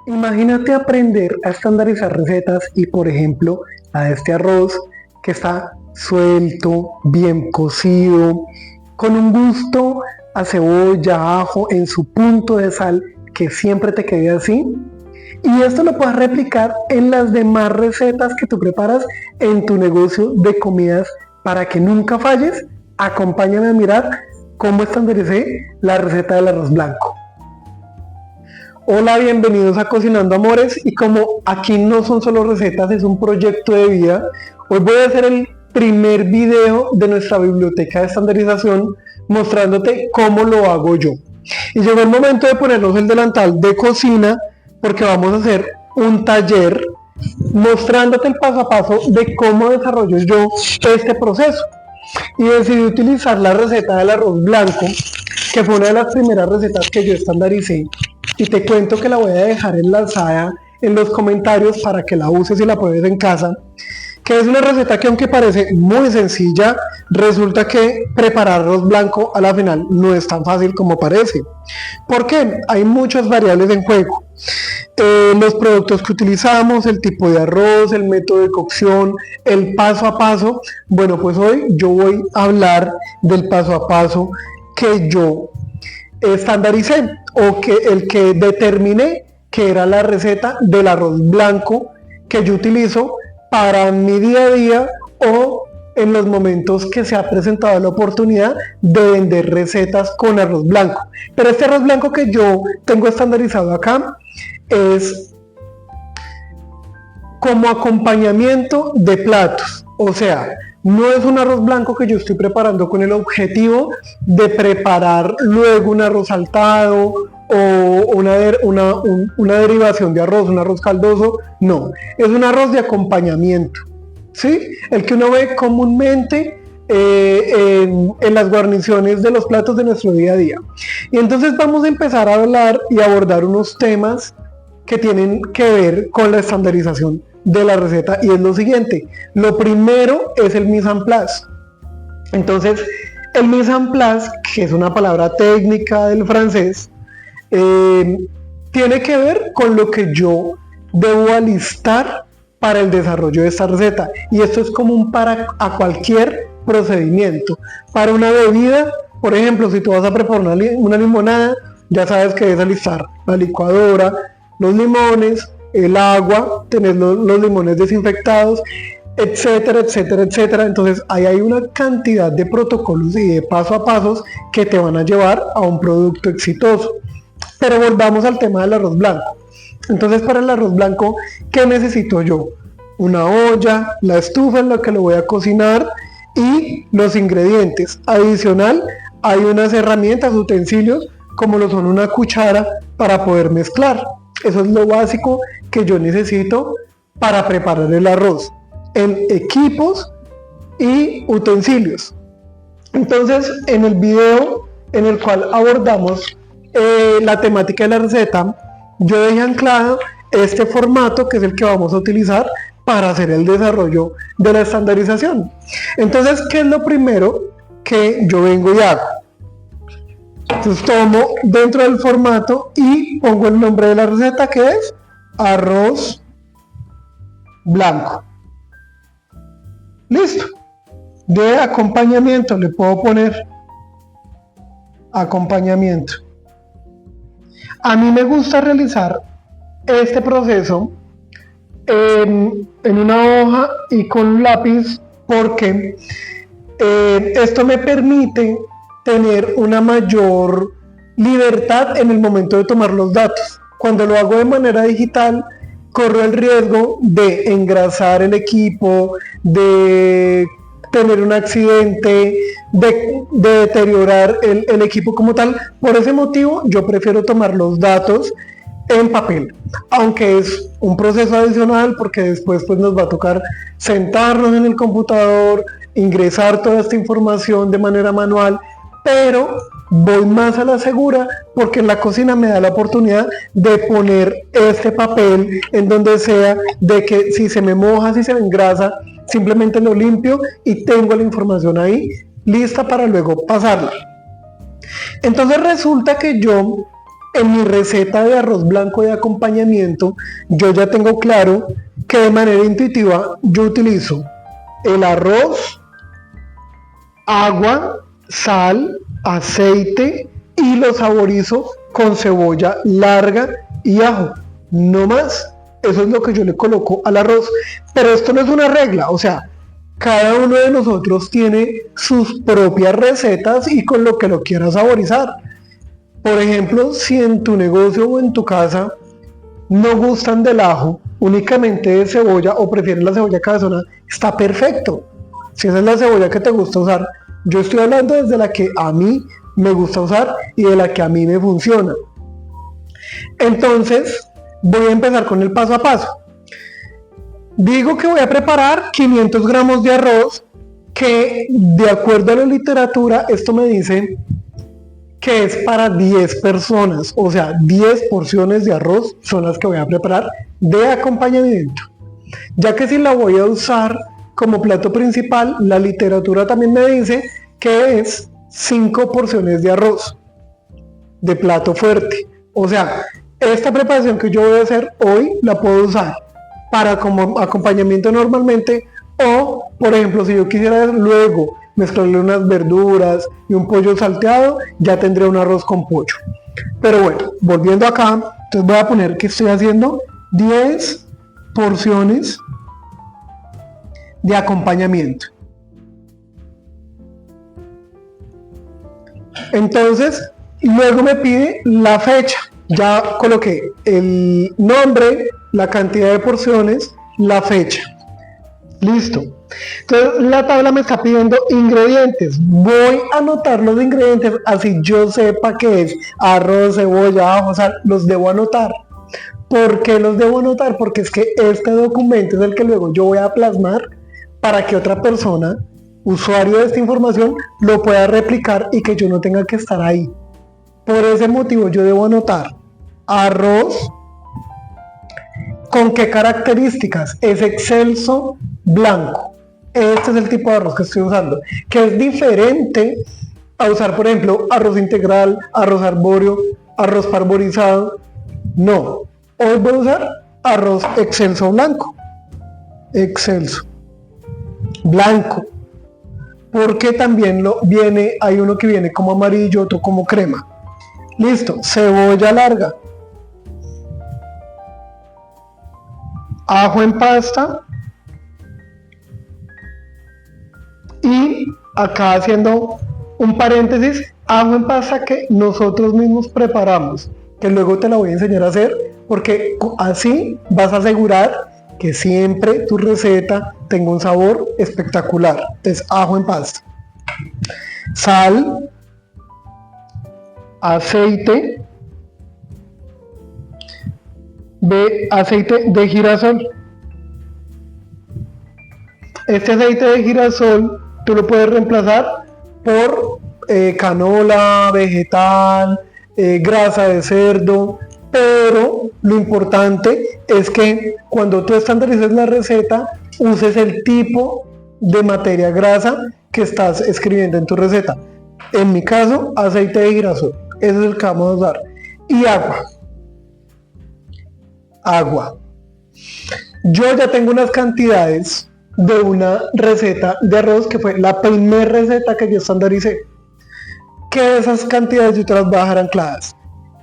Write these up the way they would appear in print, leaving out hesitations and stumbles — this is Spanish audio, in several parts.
Imagínate aprender a estandarizar recetas y, por ejemplo, la de este arroz que está suelto, bien cocido, con un gusto a cebolla, ajo, en su punto de sal, que siempre te quede así. Y esto lo puedes replicar en las demás recetas que tú preparas en tu negocio de comidas para que nunca falles. Acompáñame a mirar cómo estandaricé la receta del arroz blanco. Hola, bienvenidos a Cocinando Amores, y como aquí no son solo recetas, es un proyecto de vida, hoy voy a hacer el primer video de nuestra biblioteca de estandarización mostrándote cómo lo hago yo. Y llegó el momento de ponernos el delantal de cocina porque vamos a hacer un taller mostrándote el paso a paso de cómo desarrollo yo este proceso. Y decidí utilizar la receta del arroz blanco, que fue una de las primeras recetas que yo estandaricé, y te cuento que la voy a dejar enlazada en los comentarios para que la uses y la pruebes en casa, que es una receta que, aunque parece muy sencilla, resulta que preparar arroz blanco a la final no es tan fácil como parece. ¿Por qué? Hay muchas variables en juego. Los productos que utilizamos, el tipo de arroz, el método de cocción, el paso a paso. Bueno, pues hoy yo voy a hablar del paso a paso que yo estandaricé, o que el que determiné que era la receta del arroz blanco que yo utilizo para mi día a día, o en los momentos que se ha presentado la oportunidad de vender recetas con arroz blanco. Pero este arroz blanco que yo tengo estandarizado acá es como acompañamiento de platos, o sea, no es un arroz blanco que yo estoy preparando con el objetivo de preparar luego un arroz saltado o una derivación de arroz, un arroz caldoso. No, es un arroz de acompañamiento, ¿sí? El que uno ve comúnmente en las guarniciones de los platos de nuestro día a día. Y entonces vamos a empezar a hablar y abordar unos temas que tienen que ver con la estandarización de la receta, y es lo siguiente. Lo primero es el mise en place. Entonces, el mise en place, que es una palabra técnica del francés, tiene que ver con lo que yo debo alistar para el desarrollo de esta receta, y esto es común para a cualquier procedimiento. Para una bebida, por ejemplo, si tú vas a preparar una limonada, ya sabes que debes alistar la licuadora, los limones, el agua, tener los limones desinfectados, etcétera, etcétera, etcétera. Entonces ahí hay una cantidad de protocolos y de paso a pasos que te van a llevar a un producto exitoso. Pero volvamos al tema del arroz blanco. Entonces, para el arroz blanco, ¿qué necesito yo? Una olla, la estufa en la que lo voy a cocinar y los ingredientes. Adicional, hay unas herramientas, utensilios, como lo son una cuchara para poder mezclar. Eso es lo básico que yo necesito para preparar el arroz, en equipos y utensilios. Entonces, en el video en el cual abordamos la temática de la receta, yo dejé anclado este formato, que es el que vamos a utilizar para hacer el desarrollo de la estandarización. Entonces, ¿qué es lo primero que yo vengo y hago? Entonces tomo dentro del formato y pongo el nombre de la receta, que es arroz blanco. Listo. De acompañamiento le puedo poner acompañamiento. A mí me gusta realizar este proceso en una hoja y con un lápiz, porque esto me permite tener una mayor libertad en el momento de tomar los datos. Cuando lo hago de manera digital, corro el riesgo de engrasar el equipo, de tener un accidente, de deteriorar el equipo como tal. Por ese motivo, yo prefiero tomar los datos en papel, aunque es un proceso adicional, porque después pues nos va a tocar sentarnos en el computador, ingresar toda esta información de manera manual, pero voy más a la segura porque en la cocina me da la oportunidad de poner este papel en donde sea, de que si se me moja, si se me engrasa, simplemente lo limpio y tengo la información ahí lista para luego pasarla. Entonces resulta que yo en mi receta de arroz blanco de acompañamiento, yo ya tengo claro que de manera intuitiva yo utilizo el arroz, agua, sal, aceite y lo saborizo con cebolla larga y ajo. No más. Eso es lo que yo le coloco al arroz. Pero esto no es una regla, o sea, cada uno de nosotros tiene sus propias recetas y con lo que lo quiera saborizar. Por ejemplo, si en tu negocio o en tu casa no gustan del ajo, únicamente de cebolla o prefieren la cebolla cabezona, está perfecto. Si esa es la cebolla que te gusta usar, yo estoy hablando desde la que a mí me gusta usar y de la que a mí me funciona. Entonces, voy a empezar con el paso a paso. Digo que voy a preparar 500 gramos de arroz, que de acuerdo a la literatura, esto me dice que es para 10 personas, o sea, 10 porciones de arroz son las que voy a preparar de acompañamiento. Ya que si la voy a usar como plato principal, la literatura también me dice que es 5 porciones de arroz de plato fuerte. O sea, esta preparación que yo voy a hacer hoy la puedo usar para como acompañamiento normalmente, o por ejemplo si yo quisiera luego mezclarle unas verduras y un pollo salteado, ya tendré un arroz con pollo. Pero bueno, volviendo acá, entonces voy a poner que estoy haciendo 10 porciones de acompañamiento. Entonces, luego me pide la fecha. Ya coloqué el nombre, la cantidad de porciones, la fecha. Listo. Entonces la tabla me está pidiendo ingredientes. Voy a anotar los ingredientes así yo sepa que es arroz, cebolla, ajo, sal. Los debo anotar. ¿Por qué los debo anotar? Porque es que este documento es el que luego yo voy a plasmar para que otra persona, usuario de esta información, lo pueda replicar y que yo no tenga que estar ahí. Por ese motivo yo debo anotar arroz. ¿Con qué características? Es excelso blanco. Este es el tipo de arroz que estoy usando, que es diferente a usar, por ejemplo, arroz integral, arroz arbóreo, arroz parborizado. No, hoy voy a usar arroz excelso blanco. Excelso blanco. Porque también hay uno que viene como amarillo, otro como crema. Listo, cebolla larga. Ajo en pasta, y acá haciendo un paréntesis, ajo en pasta que nosotros mismos preparamos, que luego te la voy a enseñar a hacer, porque así vas a asegurar que siempre tu receta tenga un sabor espectacular. Entonces, ajo en pasta, sal, aceite, aceite de girasol. Este aceite de girasol tú lo puedes reemplazar por canola, vegetal, grasa de cerdo, pero lo importante es que cuando tú estandarices la receta, uses el tipo de materia grasa que estás escribiendo en tu receta. En mi caso, aceite de girasol, ese es el que vamos a usar. Y agua. Agua. Yo ya tengo unas cantidades de una receta de arroz que fue la primera receta que yo estandaricé, que esas cantidades yo te las voy a dejar ancladas.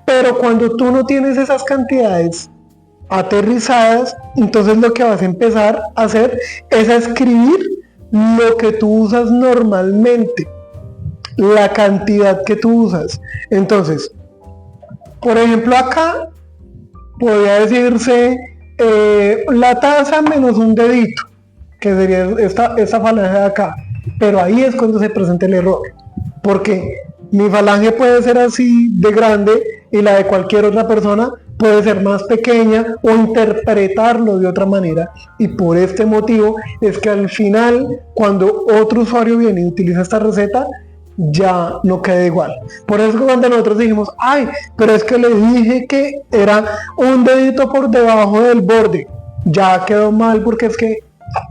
Pero cuando tú no tienes esas cantidades aterrizadas, entonces lo que vas a empezar a hacer es a escribir lo que tú usas normalmente, la cantidad que tú usas. Entonces, por ejemplo, acá podría decirse la taza menos un dedito, que sería esta falange de acá, pero ahí es cuando se presenta el error, porque mi falange puede ser así de grande y la de cualquier otra persona puede ser más pequeña o interpretarlo de otra manera, y por este motivo es que al final, cuando otro usuario viene y utiliza esta receta, ya no queda igual. Por eso cuando nosotros dijimos, ay, pero es que le dije que era un dedito por debajo del borde, ya quedó mal porque es que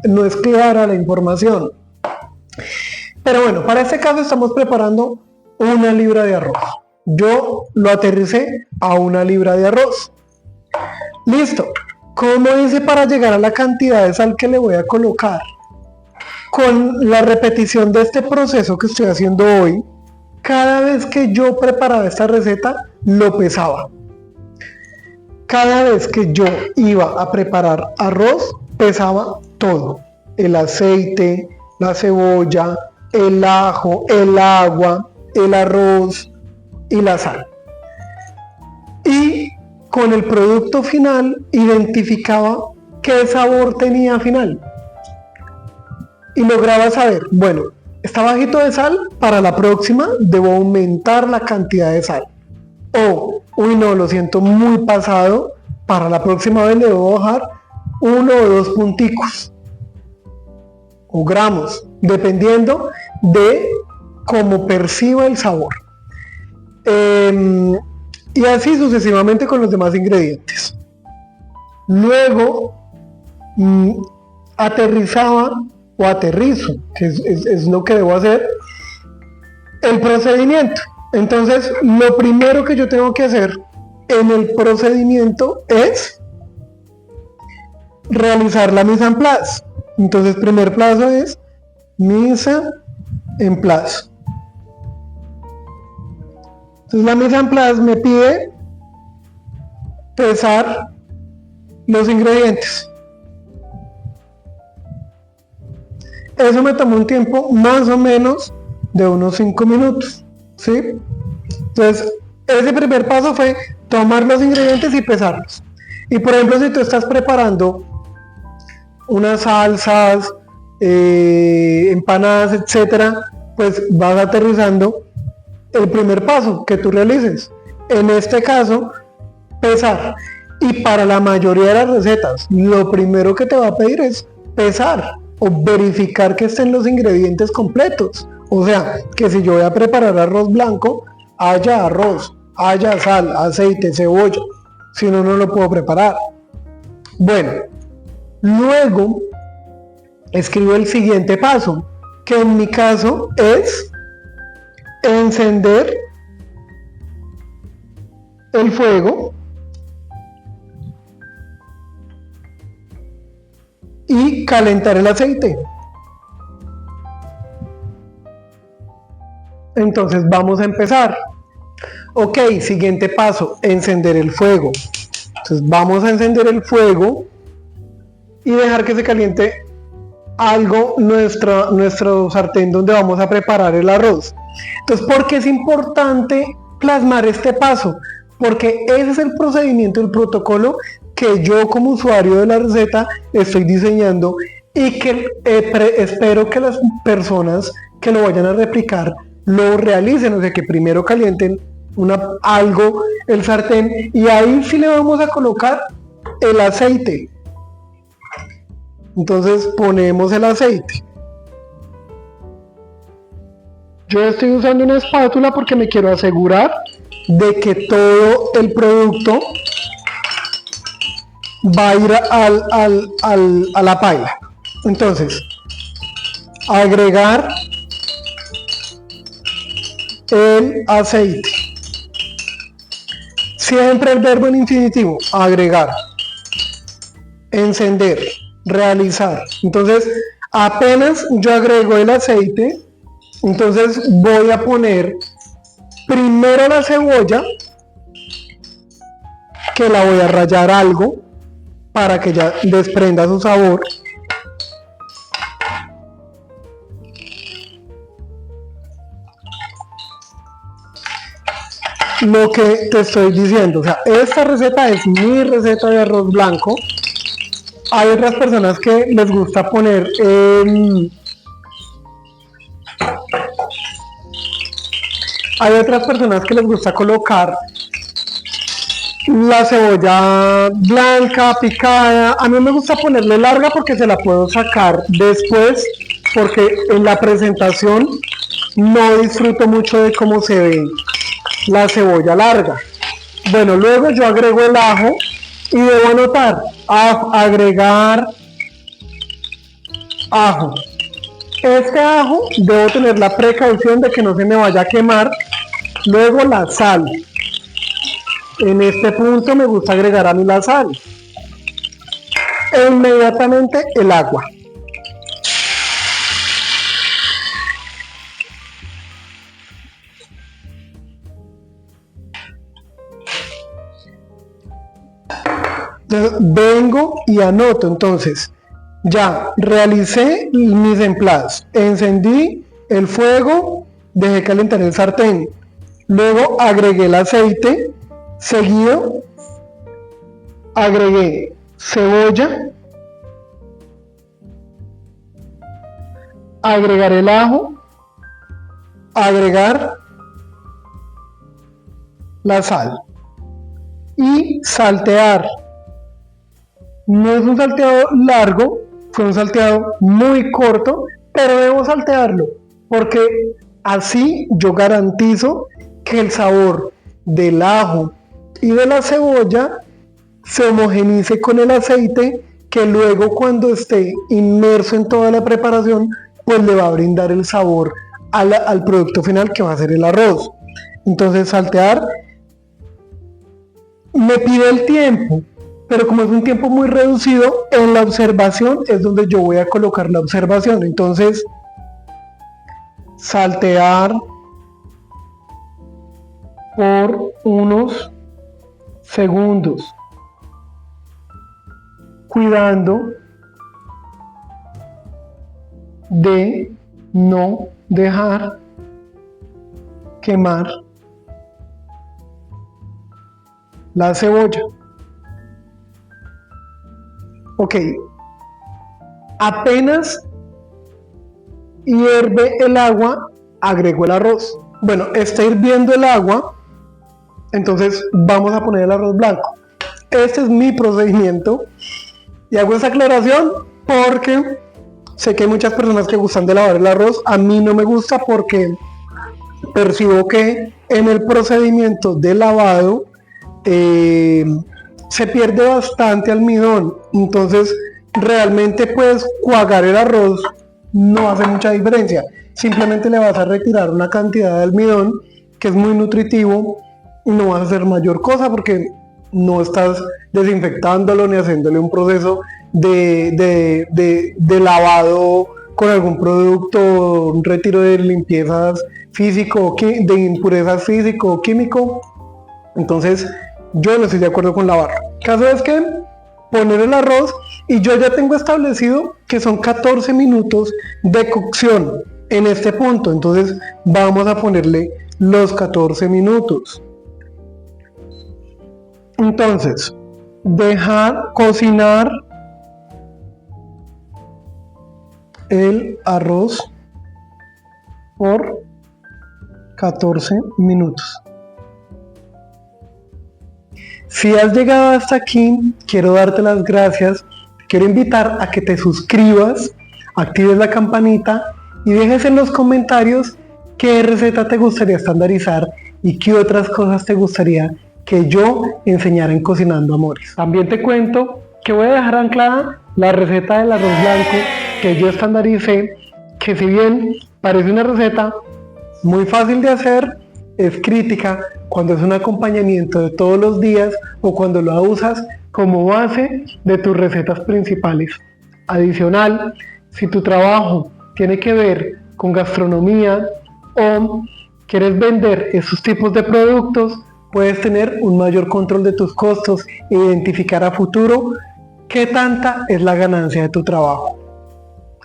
no es clara la información. Pero bueno, para este caso estamos preparando 1 libra de arroz. Yo lo aterricé a 1 libra de arroz. Listo. ¿Cómo hice para llegar a la cantidad de sal que le voy a colocar? Con la repetición de este proceso que estoy haciendo hoy, cada vez que yo preparaba esta receta, lo pesaba. Cada vez que yo iba a preparar arroz, pesaba todo. El aceite, la cebolla, el ajo, el agua, el arroz y la sal. Y con el producto final identificaba qué sabor tenía final. Y lograba saber, bueno, está bajito de sal, para la próxima debo aumentar la cantidad de sal. O, uy no, lo siento muy pasado, para la próxima vez le debo bajar 1 o 2 punticos. O gramos, dependiendo de cómo perciba el sabor. Y así sucesivamente con los demás ingredientes. Luego aterrizo, que es lo que debo hacer, el procedimiento. Entonces, lo primero que yo tengo que hacer en el procedimiento es realizar la mise en place. Entonces, primer paso es mise en place. Entonces, la mise en place me pide pesar los ingredientes. Eso me tomó un tiempo más o menos de unos 5 minutos, ¿sí? Entonces, ese primer paso fue tomar los ingredientes y pesarlos. Y por ejemplo, si tú estás preparando unas salsas, empanadas, etcétera, pues vas aterrizando el primer paso que tú realices. En este caso, pesar. Y para la mayoría de las recetas, lo primero que te va a pedir es pesar o verificar que estén los ingredientes completos. O sea, que si yo voy a preparar arroz blanco, haya arroz, haya sal, aceite, cebolla. Si no, no lo puedo preparar. Bueno, luego escribo el siguiente paso, que en mi caso es encender el fuego y calentar el aceite. Entonces vamos a empezar. Ok, siguiente paso, encender el fuego. Entonces vamos a encender el fuego y dejar que se caliente algo nuestro sartén donde vamos a preparar el arroz. Entonces, ¿por qué es importante plasmar este paso? Porque ese es el procedimiento, el protocolo que yo como usuario de la receta estoy diseñando y que espero que las personas que lo vayan a replicar lo realicen, o sea que primero calienten el sartén y ahí sí le vamos a colocar el aceite. Entonces ponemos el aceite. Yo estoy usando una espátula porque me quiero asegurar de que todo el producto va a ir a la paila. Entonces, agregar el aceite. Siempre el verbo en infinitivo, agregar, encender, realizar. Entonces, apenas yo agrego el aceite, entonces voy a poner primero la cebolla, que la voy a rallar algo para que ya desprenda su sabor. Lo que te estoy diciendo, o sea, esta receta es mi receta de arroz blanco. Hay otras personas que les gusta poner colocar la cebolla blanca picada. A mí me gusta ponerle larga porque se la puedo sacar después, porque en la presentación no disfruto mucho de cómo se ve la cebolla larga. Bueno, luego yo agrego el ajo y debo anotar, agregar ajo. Este ajo debo tener la precaución de que no se me vaya a quemar Luego la sal. En este punto me gusta agregar a mí la sal. E inmediatamente el agua. Entonces, vengo y anoto. Entonces, ya realicé mis empleados. Encendí el fuego, dejé calentar el sartén. Luego agregué el aceite. Seguido agregué cebolla. Agregar el ajo. Agregar la sal. Y saltear. No es un salteado largo, fue un salteado muy corto, pero debo saltearlo, porque así yo garantizo que el sabor del ajo y de la cebolla se homogenice con el aceite, que luego cuando esté inmerso en toda la preparación, pues le va a brindar el sabor al producto final, que va a ser el arroz. Entonces saltear me pide el tiempo, pero como es un tiempo muy reducido, en la observación es donde yo voy a colocar la observación. Entonces, saltear por unos segundos, cuidando de no dejar quemar la cebolla. Ok, apenas hierve el agua, agrego el arroz. Bueno, está hirviendo el agua, entonces vamos a poner el arroz blanco. Este es mi procedimiento y hago esa aclaración porque sé que hay muchas personas que gustan de lavar el arroz. A mí no me gusta porque percibo que en el procedimiento de lavado se pierde bastante almidón, entonces realmente pues cuagar el arroz no hace mucha diferencia, simplemente le vas a retirar una cantidad de almidón que es muy nutritivo y no vas a hacer mayor cosa porque no estás desinfectándolo ni haciéndole un proceso de lavado con algún producto, un retiro de limpiezas físico, de impurezas físico o químico. Entonces yo no estoy de acuerdo con lavarlo. Caso es que poner el arroz, y yo ya tengo establecido que son 14 minutos de cocción en este punto, entonces vamos a ponerle los 14 minutos. Entonces, dejar cocinar el arroz por 14 minutos. Si has llegado hasta aquí, quiero darte las gracias. Quiero invitar a que te suscribas, actives la campanita y dejes en los comentarios qué receta te gustaría estandarizar y qué otras cosas te gustaría que yo enseñara en Cocinando Amores. También te cuento que voy a dejar anclada la receta del arroz blanco que yo estandaricé, que si bien parece una receta muy fácil de hacer, es crítica cuando es un acompañamiento de todos los días o cuando lo usas como base de tus recetas principales. Adicional, si tu trabajo tiene que ver con gastronomía o quieres vender esos tipos de productos, puedes tener un mayor control de tus costos e identificar a futuro qué tanta es la ganancia de tu trabajo.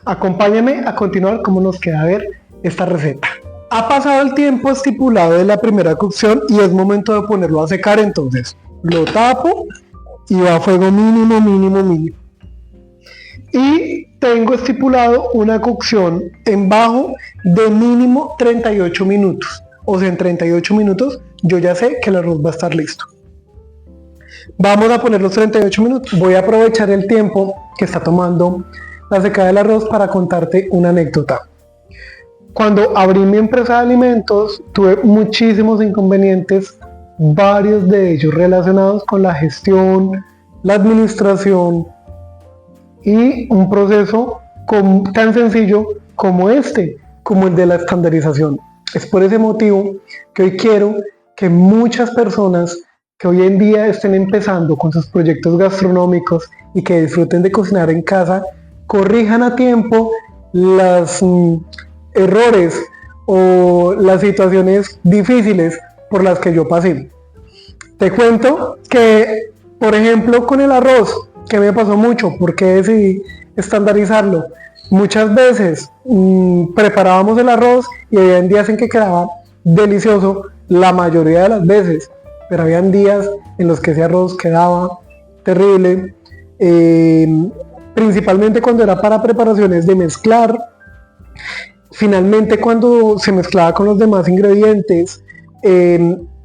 Acompáñame a continuar cómo nos queda ver esta receta. Ha pasado el tiempo estipulado de la primera cocción y es momento de ponerlo a secar, entonces lo tapo y va a fuego mínimo. Y tengo estipulado una cocción en bajo de mínimo 38 minutos. O sea, en 38 minutos yo ya sé que el arroz va a estar listo. Vamos a poner los 38 minutos. Voy a aprovechar el tiempo que está tomando la secada del arroz para contarte una anécdota. Cuando abrí mi empresa de alimentos, tuve muchísimos inconvenientes, varios de ellos relacionados con la gestión, la administración y un proceso tan sencillo como como el de la estandarización. Es por ese motivo que hoy quiero que muchas personas que hoy en día estén empezando con sus proyectos gastronómicos y que disfruten de cocinar en casa, corrijan a tiempo los errores o las situaciones difíciles por las que yo pasé. Te cuento que, por ejemplo, con el arroz, que me pasó mucho, porque decidí estandarizarlo. Muchas veces preparábamos el arroz y había días en que quedaba delicioso, la mayoría de las veces, pero habían días en los que ese arroz quedaba terrible, principalmente cuando era para preparaciones de mezclar. Finalmente, cuando se mezclaba con los demás ingredientes,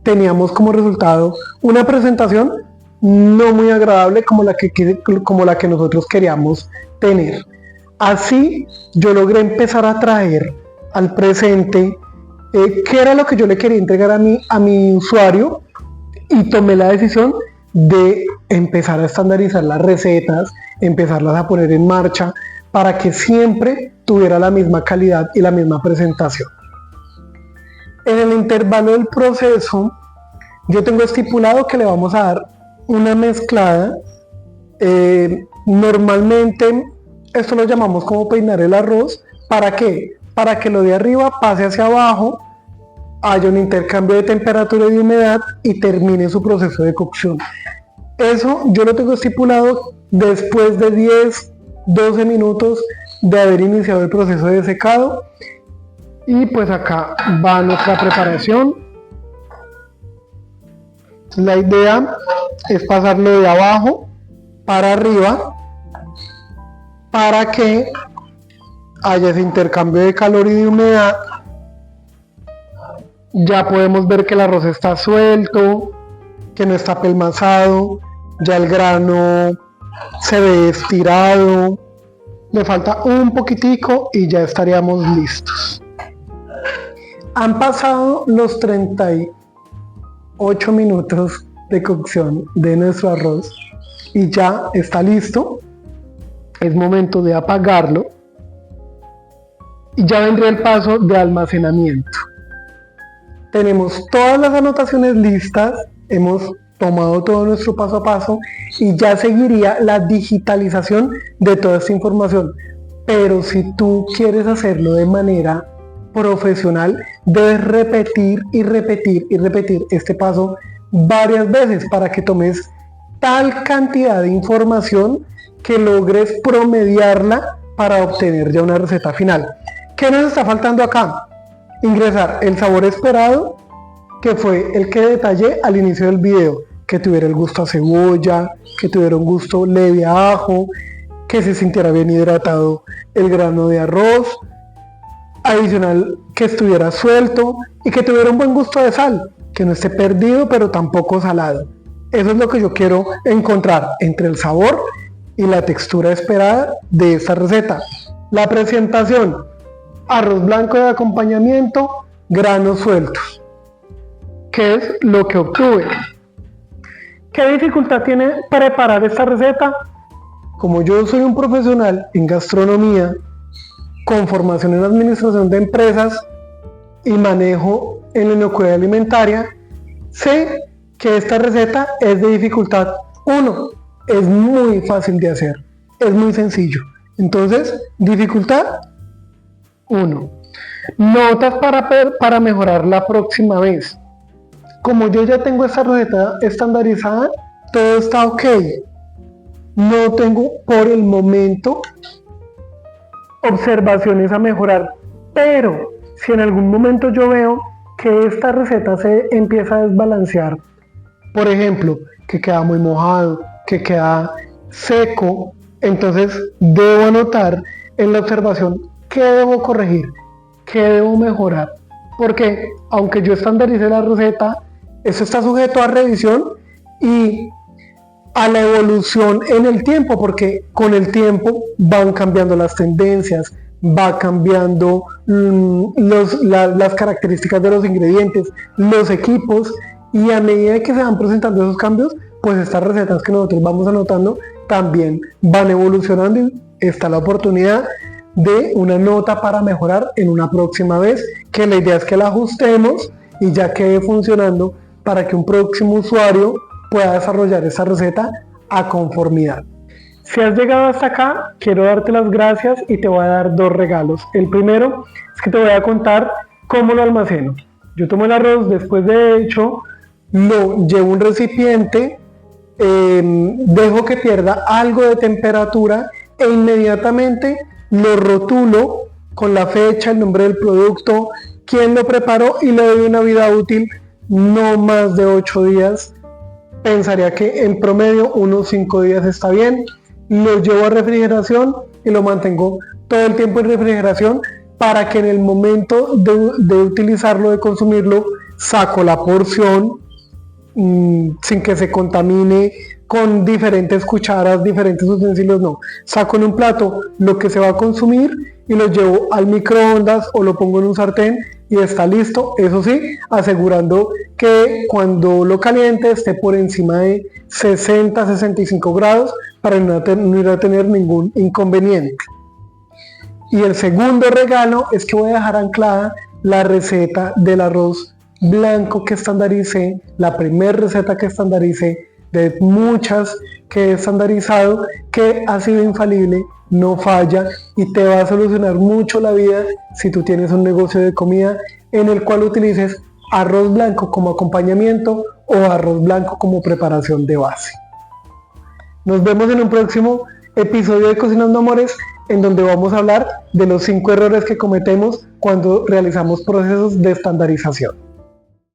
teníamos como resultado una presentación no muy agradable como la que nosotros queríamos tener. Así yo logré empezar a traer al presente qué era lo que yo le quería entregar a mi usuario, y tomé la decisión de empezar a estandarizar las recetas, empezarlas a poner en marcha para que siempre tuviera la misma calidad y la misma presentación. En el intervalo del proceso, yo tengo estipulado que le vamos a dar una mezclada. Normalmente esto lo llamamos como peinar el arroz. ¿Para qué? Para que lo de arriba pase hacia abajo, haya un intercambio de temperatura y de humedad y termine su proceso de cocción. Eso yo lo tengo estipulado después de 10-12 minutos de haber iniciado el proceso de secado. Y pues acá va nuestra preparación. La idea es pasarlo de abajo para arriba para que haya ese intercambio de calor y de humedad. Ya podemos ver que el arroz está suelto, que no está apelmazado, ya el grano se ve estirado, le falta un poquitico y ya estaríamos listos. Han pasado los 38 minutos de cocción de nuestro arroz y ya está listo. Es momento de apagarlo y ya vendría el paso de almacenamiento. Tenemos todas las anotaciones listas, hemos tomado todo nuestro paso a paso y ya seguiría la digitalización de toda esta información. Pero si tú quieres hacerlo de manera profesional, debes repetir y repetir y repetir este paso varias veces para que tomes tal cantidad de información que logres promediarla para obtener ya una receta final. ¿Qué nos está faltando acá? Ingresar el sabor esperado, que fue el que detallé al inicio del video, que tuviera el gusto a cebolla, que tuviera un gusto leve a ajo, que se sintiera bien hidratado el grano de arroz, adicional que estuviera suelto y que tuviera un buen gusto de sal, que no esté perdido pero tampoco salado. Eso es lo que yo quiero encontrar entre el sabor y la textura esperada de esta receta. La presentación: arroz blanco de acompañamiento, granos sueltos. ¿Qué es lo que obtuve? ¿Qué dificultad tiene preparar esta receta? Como yo soy un profesional en gastronomía, con formación en administración de empresas y manejo en la inocuidad alimentaria, sé que esta receta es de dificultad 1. Es muy fácil de hacer, es muy sencillo. Entonces, dificultad 1. Notas para mejorar la próxima vez. Como yo ya tengo esta receta estandarizada, todo está ok. No tengo por el momento observaciones a mejorar, pero si en algún momento yo veo que esta receta se empieza a desbalancear, por ejemplo, que queda muy mojado, que queda seco, entonces debo anotar en la observación qué debo corregir, qué debo mejorar, porque aunque yo estandarice la receta, eso está sujeto a revisión y a la evolución en el tiempo, porque con el tiempo van cambiando las tendencias, va cambiando las características de los ingredientes, los equipos, y a medida que se van presentando esos cambios, pues estas recetas que nosotros vamos anotando también van evolucionando y está la oportunidad de una nota para mejorar en una próxima vez, que la idea es que la ajustemos y ya quede funcionando para que un próximo usuario pueda desarrollar esa receta a conformidad. Si has llegado hasta acá, quiero darte las gracias y te voy a dar 2 regalos. El primero es que te voy a contar cómo lo almaceno. Yo tomo el arroz, después de hecho, lo llevo a un recipiente, dejo que pierda algo de temperatura e inmediatamente lo rotulo con la fecha, el nombre del producto, quién lo preparó y le doy una vida útil no más de 8 días. Pensaría que en promedio unos 5 días está bien. Lo llevo a refrigeración y lo mantengo todo el tiempo en refrigeración para que en el momento de utilizarlo, de consumirlo, saco la porción sin que se contamine con diferentes cucharas, diferentes utensilios, no. Saco en un plato lo que se va a consumir y lo llevo al microondas o lo pongo en un sartén y está listo. Eso sí, asegurando que cuando lo caliente esté por encima de 60-65 grados para no ir a tener ningún inconveniente. Y el segundo regalo es que voy a dejar anclada la receta del arroz blanco que estandaricé, la primera receta que estandaricé de muchas que he estandarizado, que ha sido infalible, no falla y te va a solucionar mucho la vida si tú tienes un negocio de comida en el cual utilices arroz blanco como acompañamiento o arroz blanco como preparación de base. Nos vemos en un próximo episodio de Cocinando Amores, en donde vamos a hablar de los 5 errores que cometemos cuando realizamos procesos de estandarización.